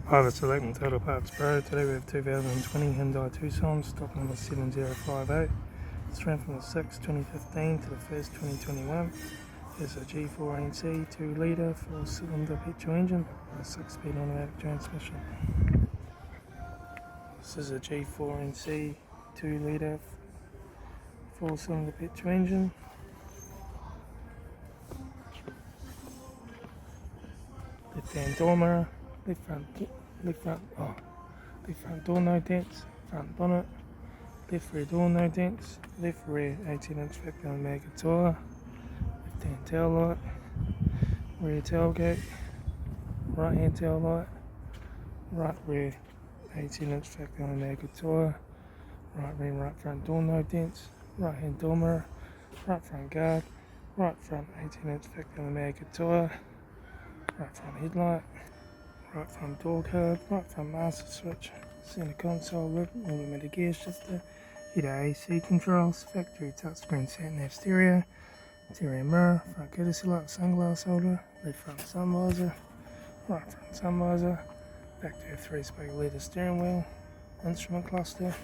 Hi, this is Litre Total Parts Pro. Today we have 2020 Hyundai Tucson, stock number 7058. It's ran from the 6th 2015 to the 1st 2021. It's a G4NC 2 litre 4-cylinder petrol engine with a 6-speed automatic transmission. This is a G4NC 2 litre 4-cylinder petrol engine. Left hand door mirror, left front door no dents, front bonnet, left rear door no dents, left rear 18-inch factory automatic tyre, left hand tail light, rear tailgate, right hand tail light, right rear 18-inch factory automatic tyre, right rear right front door no dents, right hand door mirror, right front guard, right front 18-inch factory automatic tyre, right front headlight, right front door card, right front master switch, center console lid, automatic gear shifter, heater AC controls, factory touchscreen sat-nav stereo, interior mirror, front courtesy light, sunglass holder, left front sun visor, right front sun visor, factory 3-spoke leather steering wheel, instrument cluster,